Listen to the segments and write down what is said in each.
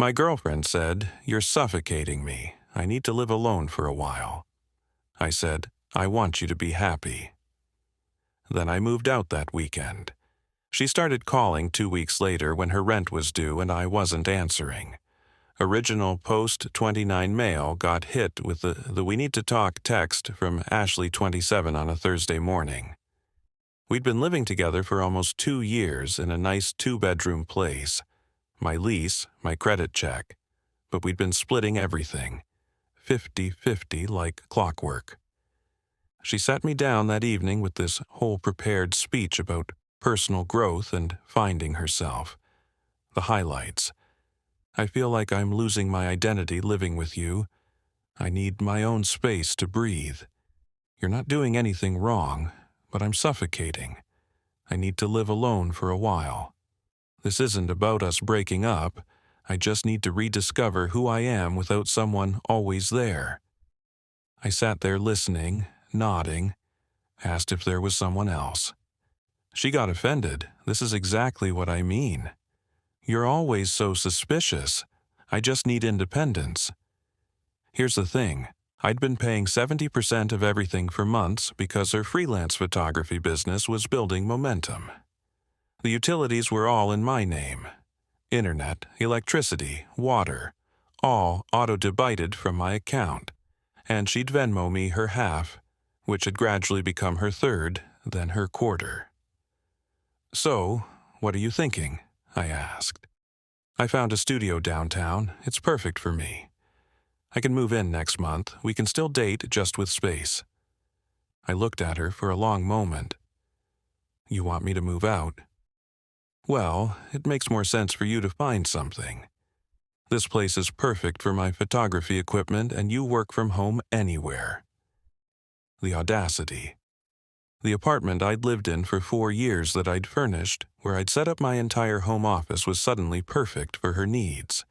My girlfriend said, "You're suffocating me. I need to live alone for a while." I said, "I want you to be happy." Then I moved out that weekend. She started calling 2 weeks later when her rent was due and I wasn't answering. Original post-29 mail got hit with the "We need to talk" text from Ashley, 27, on a Thursday morning. We'd been living together for almost 2 years in a nice 2-bedroom place. My lease, my credit check. But we'd been splitting everything. 50-50 like clockwork. She sat me down that evening with this whole prepared speech about personal growth and finding herself. The highlights. "I feel like I'm losing my identity living with you. I need my own space to breathe. You're not doing anything wrong, but I'm suffocating. I need to live alone for a while. This isn't about us breaking up. I just need to rediscover who I am without someone always there." I sat there listening, nodding, asked if there was someone else. She got offended. "This is exactly what I mean. You're always so suspicious. I just need independence." Here's the thing. I'd been paying 70% of everything for months because her freelance photography business was building momentum. The utilities were all in my name. Internet, electricity, water, all auto-debited from my account. And she'd Venmo me her half, which had gradually become her third, then her quarter. "So, what are you thinking?" I asked. "I found a studio downtown. It's perfect for me. I can move in next month. We can still date, just with space." I looked at her for a long moment. "You want me to move out?" "Well, it makes more sense for you to find something. This place is perfect for my photography equipment and you work from home anywhere." The audacity. The apartment I'd lived in for 4 years that I'd furnished, where I'd set up my entire home office, was suddenly perfect for her needs.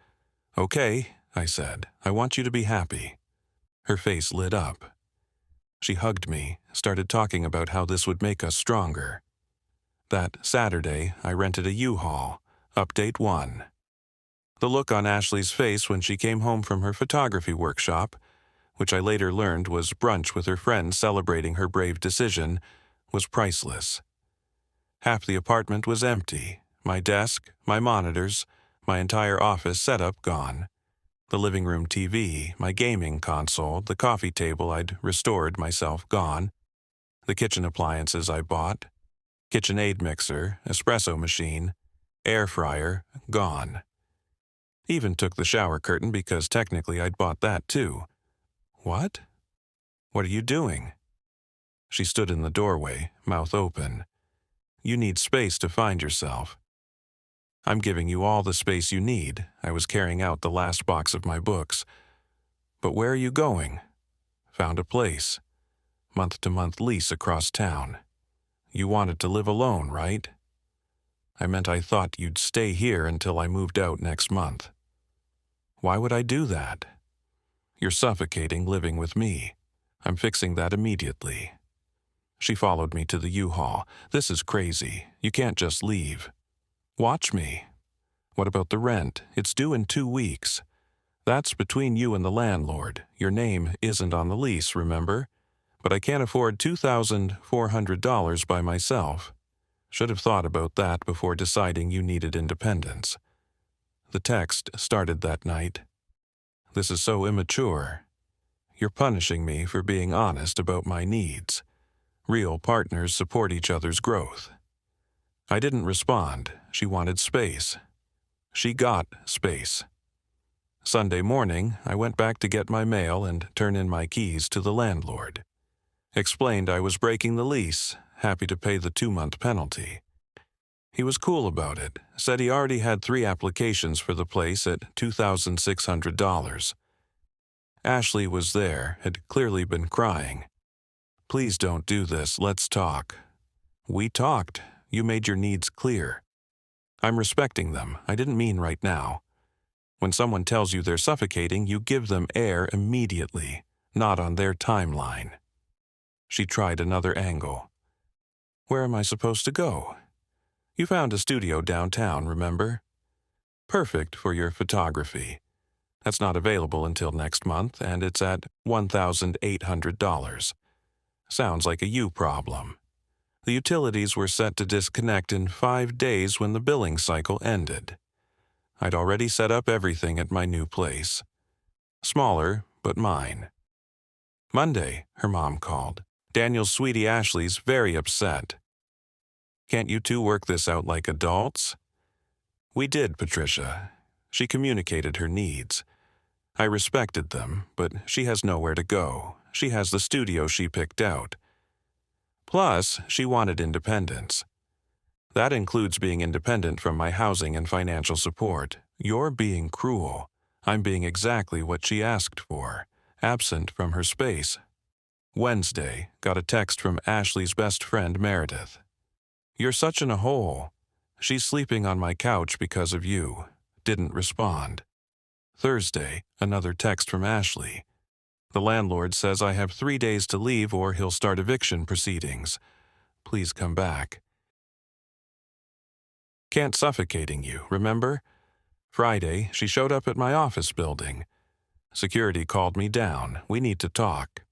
"Okay," I said, "I want you to be happy." Her face lit up. She hugged me, started talking about how this would make us stronger. That Saturday, I rented a U-Haul. Update 1. The look on Ashley's face when she came home from her photography workshop, which I later learned was brunch with her friends celebrating her brave decision, was priceless. Half the apartment was empty. My desk, my monitors, my entire office setup gone. The living room TV, my gaming console, the coffee table I'd restored myself gone. The kitchen appliances I bought. KitchenAid mixer, espresso machine, air fryer, gone. Even took the shower curtain because technically I'd bought that too. "What? What are you doing?" She stood in the doorway, mouth open. "You need space to find yourself." "I'm giving you all the space you need." I was carrying out the last box of my books. "But where are you going?" "Found a place. Month-to-month lease across town." "You wanted to live alone, right?" "I meant I thought you'd stay here until I moved out next month." "Why would I do that?" "You're suffocating living with me. I'm fixing that immediately." She followed me to the U-Haul. "This is crazy. You can't just leave." "Watch me." "What about the rent? It's due in 2 weeks." "That's between you and the landlord. Your name isn't on the lease, remember? But I can't afford $2,400 by myself. Should have thought about that before deciding you needed independence." The text started that night. "This is so immature. You're punishing me for being honest about my needs. Real partners support each other's growth." I didn't respond. She wanted space. She got space. Sunday morning, I went back to get my mail and turn in my keys to the landlord. Explained I was breaking the lease, happy to pay the 2-month penalty. He was cool about it, said he already had 3 applications for the place at $2,600. Ashley was there, had clearly been crying. "Please don't do this, let's talk." "We talked. You made your needs clear." "I'm respecting them. I didn't mean right now. When someone tells you they're suffocating, you give them air immediately, not on their timeline." She tried another angle. "Where am I supposed to go? You found a studio downtown, remember?" Perfect for your photography. That's not available until next month, and it's at $1,800. Sounds like a you problem. The utilities were set to disconnect in 5 days when the billing cycle ended. I'd already set up everything at my new place. Smaller, but mine. Monday, her mom called. Daniel's sweetie Ashley's very upset. Can't you two work this out like adults? We did, Patricia. She communicated her needs. I respected them, but she has nowhere to go. She has the studio she picked out. Plus, she wanted independence. That includes being independent from my housing and financial support. You're being cruel. I'm being exactly what she asked for, absent from her space. Wednesday, got a text from Ashley's best friend, Meredith. You're such in a hole. She's sleeping on my couch because of you. Didn't respond. Thursday, another text from Ashley. The landlord says I have 3 days to leave or he'll start eviction proceedings. Please come back. Can't suffocating you, remember? Friday, she showed up at my office building. Security called me down. We need to talk.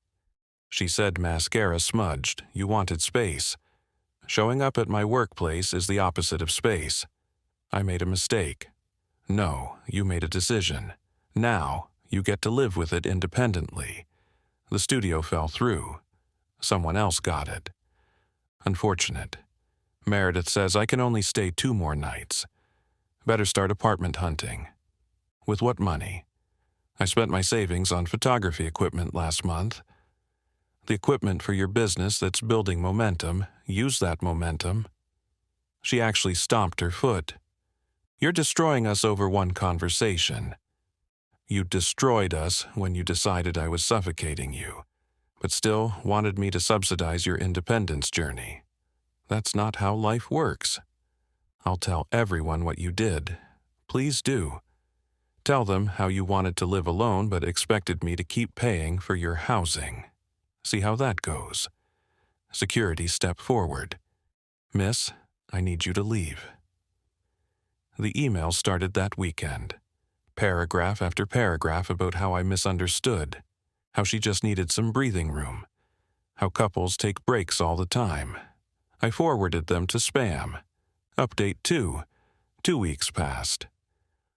She said mascara smudged. You wanted space. Showing up at my workplace is the opposite of space. I made a mistake. No, you made a decision. Now, you get to live with it independently. The studio fell through. Someone else got it. Unfortunate. Meredith says I can only stay 2 more nights. Better start apartment hunting. With what money? I spent my savings on photography equipment last month. The equipment for your business that's building momentum, use that momentum. She actually stomped her foot. You're destroying us over one conversation. You destroyed us when you decided I was suffocating you, but still wanted me to subsidize your independence journey. That's not how life works. I'll tell everyone what you did. Please do. Tell them how you wanted to live alone but expected me to keep paying for your housing. See how that goes. Security step forward. Miss, I need you to leave. The email started that weekend. Paragraph after paragraph about how I misunderstood, how she just needed some breathing room, how couples take breaks all the time. I forwarded them to spam. Update 2. 2 weeks passed.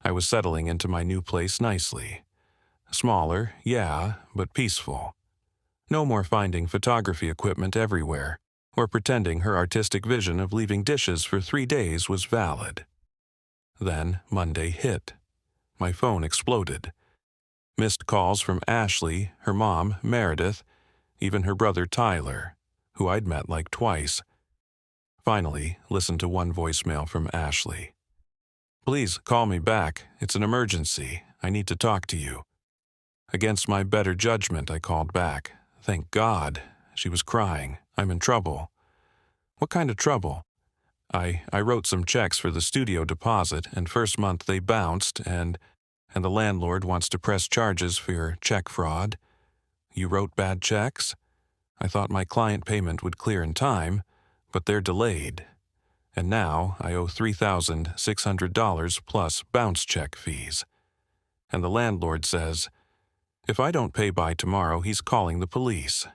I was settling into my new place nicely. Smaller, yeah, but peaceful. No more finding photography equipment everywhere, or pretending her artistic vision of leaving dishes for 3 days was valid. Then Monday hit. My phone exploded. Missed calls from Ashley, her mom, Meredith, even her brother Tyler, who I'd met like twice. Finally, listened to one voicemail from Ashley. Please call me back. It's an emergency. I need to talk to you. Against my better judgment, I called back. Thank God. She was crying. I'm in trouble. What kind of trouble? I wrote some checks for the studio deposit, and first month they bounced, and the landlord wants to press charges for your check fraud. You wrote bad checks? I thought my client payment would clear in time, but they're delayed. And now I owe $3,600 plus bounce check fees. And the landlord says, if I don't pay by tomorrow, he's calling the police.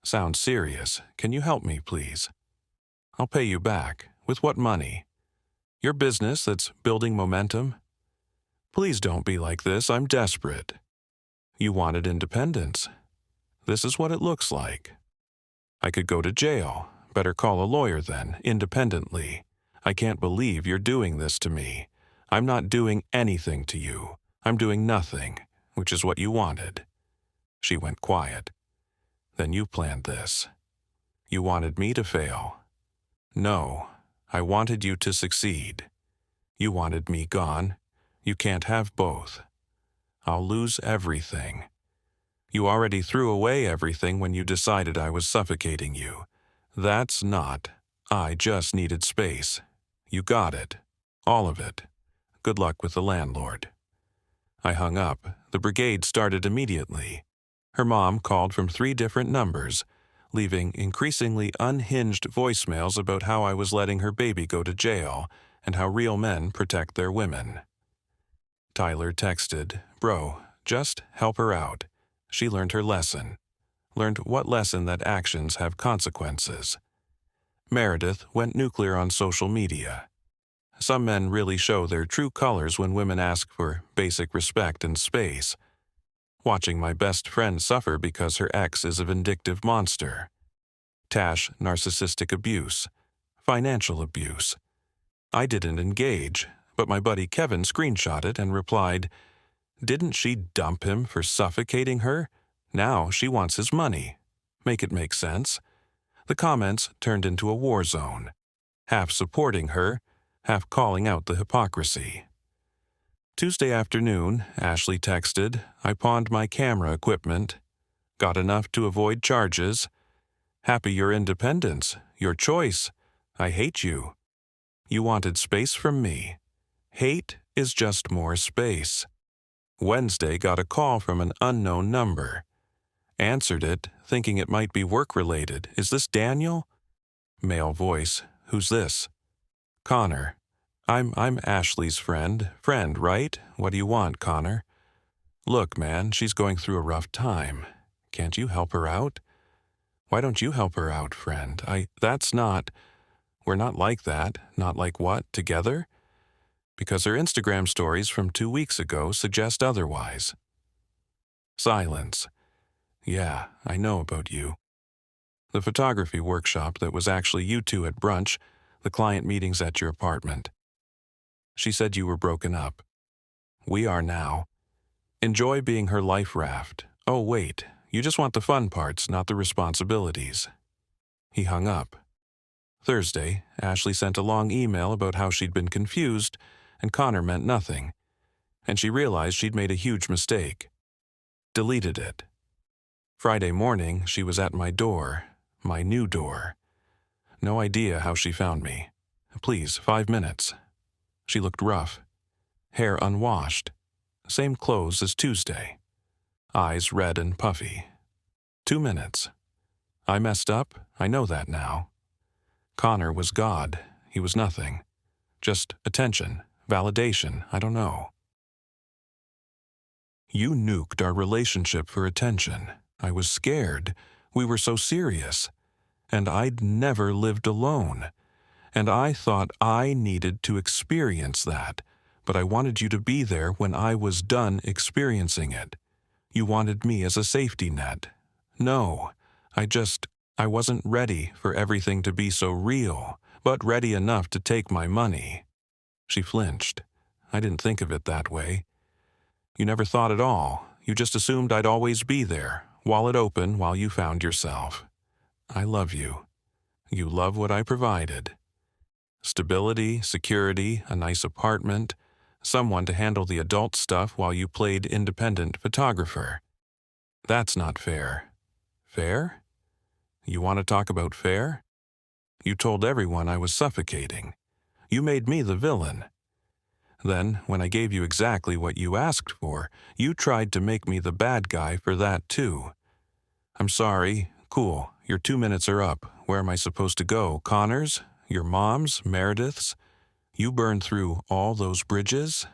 Sounds serious. Can you help me, please? I'll pay you back. With what money? Your business that's building momentum? Please don't be like this. I'm desperate. You wanted independence. This is what it looks like. I could go to jail. Better call a lawyer then, independently. I can't believe you're doing this to me. I'm not doing anything to you. I'm doing nothing, which is what you wanted. She went quiet. Then you planned this. You wanted me to fail. No, I wanted you to succeed. You wanted me gone. You can't have both. I'll lose everything. You already threw away everything when you decided I was suffocating you. That's not. I just needed space. You got it. All of it. Good luck with the landlord. I hung up. The brigade started immediately. Her mom called from 3 different numbers, leaving increasingly unhinged voicemails about how I was letting her baby go to jail and how real men protect their women. Tyler texted, "Bro, just help her out. She learned her lesson. Learned what lesson that actions have consequences." Meredith went nuclear on social media. Some men really show their true colors when women ask for basic respect and space. Watching my best friend suffer because her ex is a vindictive monster. Tash, narcissistic abuse. Financial abuse. I didn't engage, but my buddy Kevin screenshotted and replied, "Didn't she dump him for suffocating her? Now she wants his money. Make it make sense." The comments turned into a war zone, half supporting her, half calling out the hypocrisy. Tuesday afternoon, Ashley texted, "I pawned my camera equipment. Got enough to avoid charges. Happy your independence, your choice. I hate you. You wanted space from me. Hate is just more space." Wednesday got a call from an unknown number. Answered it, thinking it might be work-related. "Is this Daniel?" Male voice, "Who's this?" "Connor. I'm Ashley's friend. Friend, right? What do you want, Connor?" "Look, man, she's going through a rough time. Can't you help her out?" "Why don't you help her out, friend? We're not like that. Not like what? Together?" "Because her Instagram stories from 2 weeks ago suggest otherwise." Silence. "Yeah, I know about you. The photography workshop that was actually you two at brunch, the client meetings at your apartment. She said you were broken up. We are now. Enjoy being her life raft. Oh, wait, you just want the fun parts, not the responsibilities." He hung up. Thursday, Ashley sent a long email about how she'd been confused and Connor meant nothing, and she realized she'd made a huge mistake. Deleted it. Friday morning, she was at my door, my new door. No idea how she found me. "Please, 5 minutes." She looked rough. Hair unwashed. Same clothes as Tuesday. Eyes red and puffy. 2 minutes. I messed up, I know that now. Connor was God, he was nothing. Just attention, validation, I don't know. You nuked our relationship for attention. I was scared. We were so serious. And I'd never lived alone. And I thought I needed to experience that, but I wanted you to be there when I was done experiencing it. You wanted me as a safety net. No, I wasn't ready for everything to be so real, but ready enough to take my money." She flinched. "I didn't think of it that way." "You never thought at all. You just assumed I'd always be there, wallet open while you found yourself. I love you. You love what I provided. Stability, security, a nice apartment, someone to handle the adult stuff while you played independent photographer. That's not fair. Fair? You want to talk about fair? You told everyone I was suffocating. You made me the villain. Then, when I gave you exactly what you asked for, you tried to make me the bad guy for that too. I'm sorry. Cool. Your 2 minutes are up. Where am I supposed to go? Connor's? Your mom's? Meredith's? You burned through all those bridges?"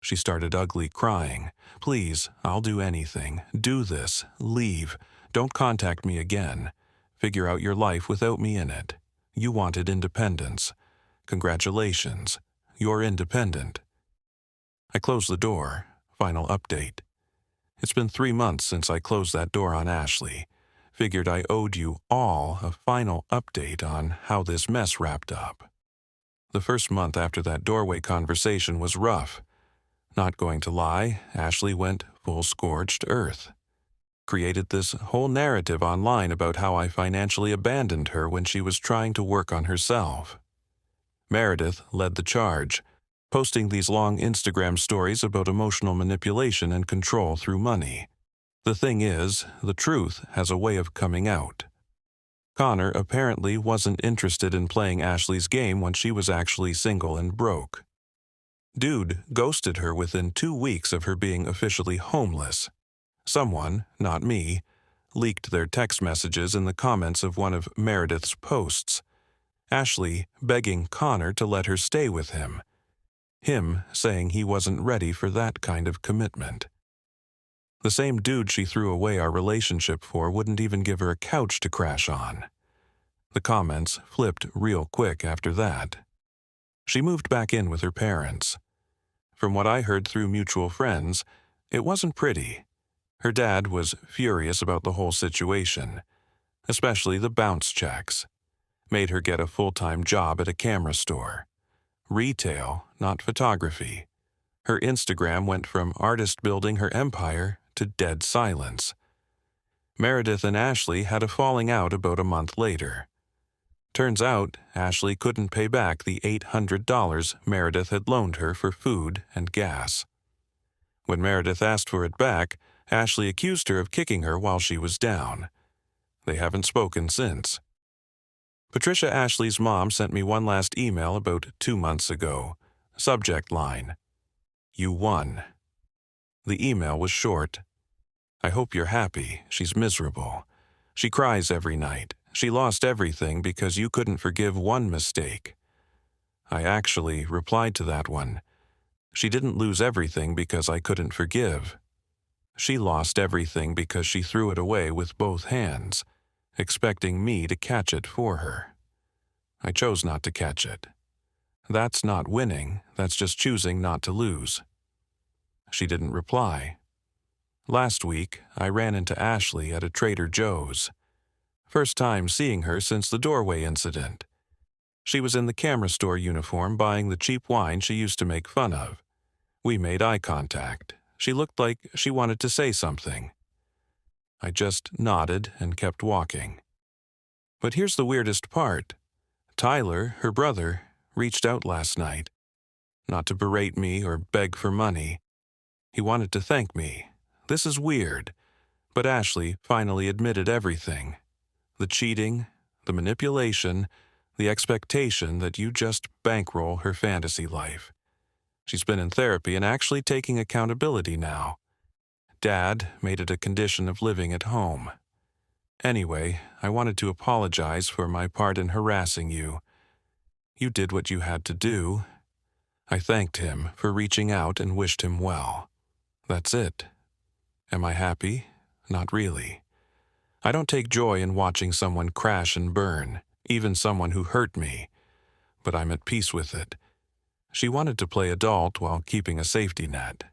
She started ugly crying. "Please, I'll do anything. Do this. Leave. Don't contact me again. Figure out your life without me in it. You wanted independence. Congratulations. You're independent." I closed the door. Final update. It's been 3 months since I closed that door on Ashley. Figured I owed you all a final update on how this mess wrapped up. The first month after that doorway conversation was rough. Not going to lie, Ashley went full scorched earth. Created this whole narrative online about how I financially abandoned her when she was trying to work on herself. Meredith led the charge, posting these long Instagram stories about emotional manipulation and control through money. The thing is, the truth has a way of coming out. Connor apparently wasn't interested in playing Ashley's game when she was actually single and broke. Dude ghosted her within 2 weeks of her being officially homeless. Someone, not me, leaked their text messages in the comments of one of Meredith's posts. Ashley begging Connor to let her stay with him. Him saying he wasn't ready for that kind of commitment. The same dude she threw away our relationship for wouldn't even give her a couch to crash on. The comments flipped real quick after that. She moved back in with her parents. From what I heard through mutual friends, it wasn't pretty. Her dad was furious about the whole situation, especially the bounce checks. Made her get a full-time job at a camera store. Retail, not photography. Her Instagram went from artist building her empire to dead silence. Meredith and Ashley had a falling out about a month later. Turns out, Ashley couldn't pay back the $800 Meredith had loaned her for food and gas. When Meredith asked for it back, Ashley accused her of kicking her while she was down. They haven't spoken since. Patricia Ashley's mom sent me one last email about 2 months ago. Subject line: "You won." The email was short. "I hope you're happy. She's miserable. She cries every night. She lost everything because you couldn't forgive one mistake." I actually replied to that one. She didn't lose everything because I couldn't forgive. She lost everything because she threw it away with both hands, expecting me to catch it for her. I chose not to catch it. That's not winning, that's just choosing not to lose. She didn't reply. Last week, I ran into Ashley at a Trader Joe's. First time seeing her since the doorway incident. She was in the camera store uniform buying the cheap wine she used to make fun of. We made eye contact. She looked like she wanted to say something. I just nodded and kept walking. But here's the weirdest part. Tyler, her brother, reached out last night. Not to berate me or beg for money. He wanted to thank me. This is weird. But Ashley finally admitted everything. The cheating, the manipulation, the expectation that you just bankroll her fantasy life. She's been in therapy and actually taking accountability now. Dad made it a condition of living at home. Anyway, I wanted to apologize for my part in harassing you. You did what you had to do. I thanked him for reaching out and wished him well. That's it. Am I happy? Not really. I don't take joy in watching someone crash and burn, even someone who hurt me. But I'm at peace with it. She wanted to play adult while keeping a safety net.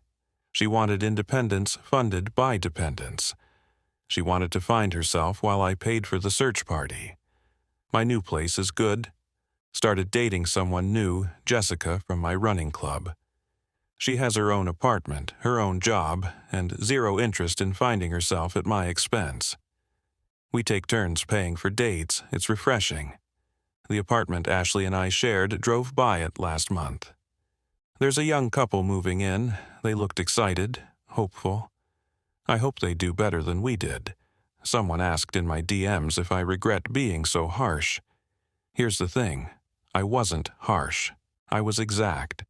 She wanted independence funded by dependence. She wanted to find herself while I paid for the search party. My new place is good. Started dating someone new, Jessica, from my running club. She has her own apartment, her own job, and zero interest in finding herself at my expense. We take turns paying for dates. It's refreshing. The apartment Ashley and I shared drove by it last month. There's a young couple moving in. They looked excited, hopeful. I hope they do better than we did. Someone asked in my DMs if I regret being so harsh. Here's the thing. I wasn't harsh. I was exact.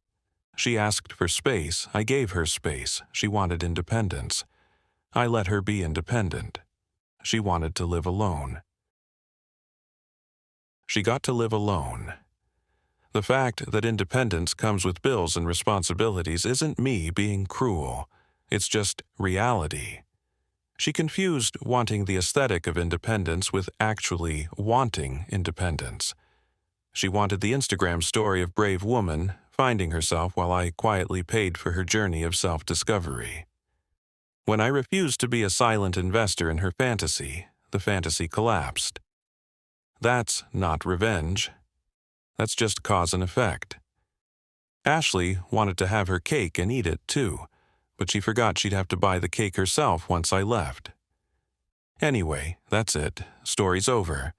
She asked for space. I gave her space. She wanted independence. I let her be independent. She wanted to live alone. She got to live alone. The fact that independence comes with bills and responsibilities isn't me being cruel. It's just reality. She confused wanting the aesthetic of independence with actually wanting independence. She wanted the Instagram story of brave woman finding herself while I quietly paid for her journey of self-discovery. When I refused to be a silent investor in her fantasy, the fantasy collapsed. That's not revenge. That's just cause and effect. Ashley wanted to have her cake and eat it too, but she forgot she'd have to buy the cake herself once I left. Anyway, that's it. Story's over.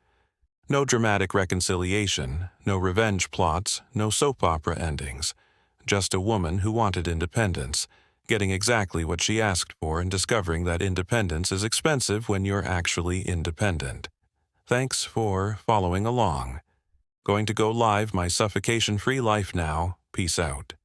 No dramatic reconciliation, no revenge plots, no soap opera endings. Just a woman who wanted independence, getting exactly what she asked for and discovering that independence is expensive when you're actually independent. Thanks for following along. Going to go live my suffocation-free life now. Peace out.